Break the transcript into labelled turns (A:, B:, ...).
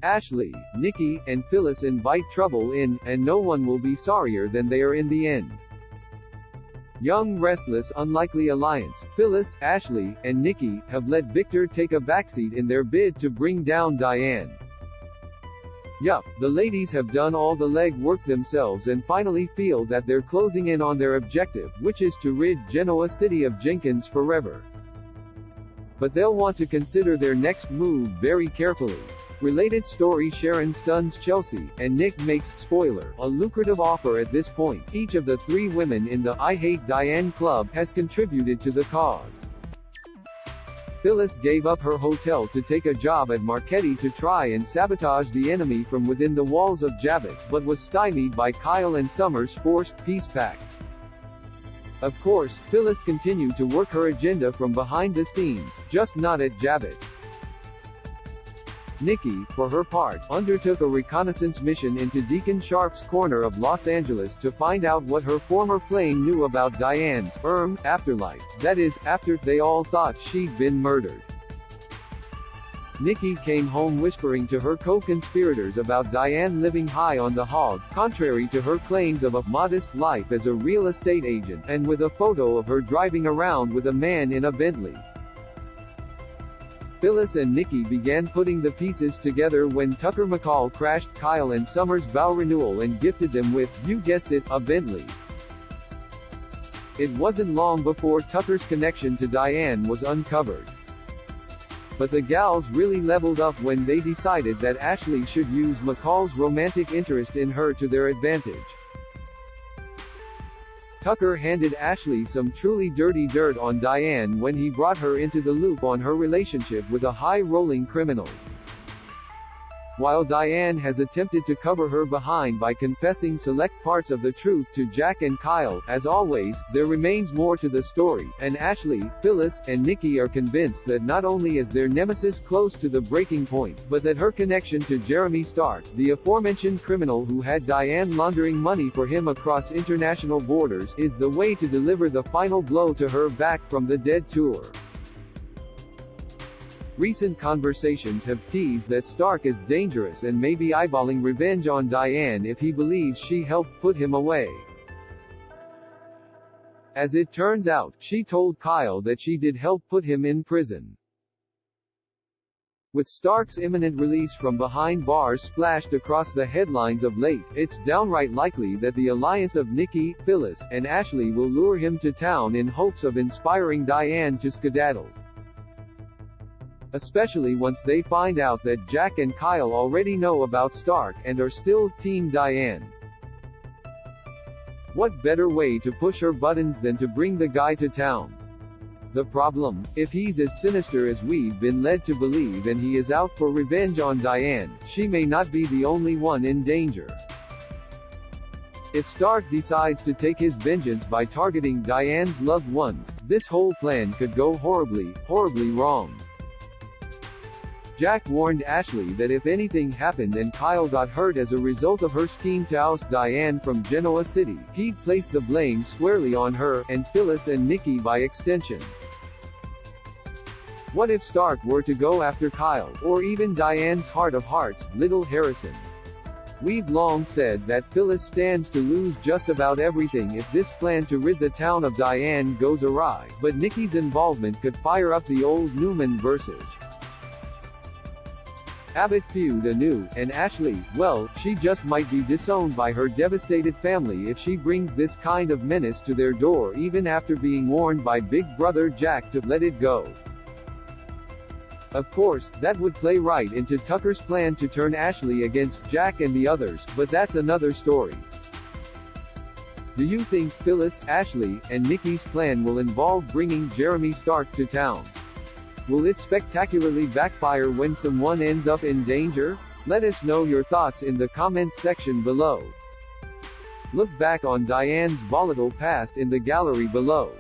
A: Ashley, Nikki, and Phyllis invite trouble in, and no one will be sorrier than they are in the end. Young, restless, unlikely alliance, Phyllis, Ashley, and Nikki, have let Victor take a backseat in their bid to bring down Diane. Yup, the ladies have done all the leg work themselves and finally feel that they're closing in on their objective, which is to rid Genoa City of Jenkins forever. But they'll want to consider their next move very carefully. Related story: Sharon stuns Chelsea, and Nick makes, spoiler, a lucrative offer at this point. Each of the three women in the I Hate Diane club has contributed to the cause. Phyllis gave up her hotel to take a job at Marchetti to try and sabotage the enemy from within the walls of Jabbit, but was stymied by Kyle and Summer's forced peace pact. Of course, Phyllis continued to work her agenda from behind the scenes, just not at Jabbit. Nikki, for her part, undertook a reconnaissance mission into Deacon Sharp's corner of Los Angeles to find out what her former flame knew about Diane's afterlife, that is, after they all thought she'd been murdered. Nikki came home whispering to her co-conspirators about Diane living high on the hog, contrary to her claims of a modest life as a real estate agent, and with a photo of her driving around with a man in a Bentley. Phyllis and Nikki began putting the pieces together when Tucker McCall crashed Kyle and Summer's vow renewal and gifted them with, you guessed it, a Bentley. It wasn't long before Tucker's connection to Diane was uncovered. But the gals really leveled up when they decided that Ashley should use McCall's romantic interest in her to their advantage. Tucker handed Ashley some truly dirty dirt on Diane when he brought her into the loop on her relationship with a high-rolling criminal. While Diane has attempted to cover her behind by confessing select parts of the truth to Jack and Kyle, as always, there remains more to the story, and Ashley, Phyllis, and Nikki are convinced that not only is their nemesis close to the breaking point, but that her connection to Jeremy Stark, the aforementioned criminal who had Diane laundering money for him across international borders, is the way to deliver the final blow to her Back from the Dead tour. Recent conversations have teased that Stark is dangerous and may be eyeballing revenge on Diane if he believes she helped put him away. As it turns out, she told Kyle that she did help put him in prison. With Stark's imminent release from behind bars splashed across the headlines of late, it's downright likely that the alliance of Nikki, Phyllis, and Ashley will lure him to town in hopes of inspiring Diane to skedaddle. Especially once they find out that Jack and Kyle already know about Stark and are still Team Diane. What better way to push her buttons than to bring the guy to town? The problem? If he's as sinister as we've been led to believe and he is out for revenge on Diane, she may not be the only one in danger. If Stark decides to take his vengeance by targeting Diane's loved ones, this whole plan could go horribly, horribly wrong. Jack warned Ashley that if anything happened and Kyle got hurt as a result of her scheme to oust Diane from Genoa City, he'd place the blame squarely on her, and Phyllis and Nikki by extension. What if Stark were to go after Kyle, or even Diane's heart of hearts, little Harrison? We've long said that Phyllis stands to lose just about everything if this plan to rid the town of Diane goes awry, but Nikki's involvement could fire up the old Newman versus Abbott feud anew, and Ashley, well, she just might be disowned by her devastated family if she brings this kind of menace to their door even after being warned by Big Brother Jack to let it go. Of course, that would play right into Tucker's plan to turn Ashley against Jack and the others, but that's another story. Do you think Phyllis, Ashley, and Nikki's plan will involve bringing Jeremy Stark to town? Will it spectacularly backfire when someone ends up in danger? Let us know your thoughts in the comment section below. Look back on Diane's volatile past in the gallery below.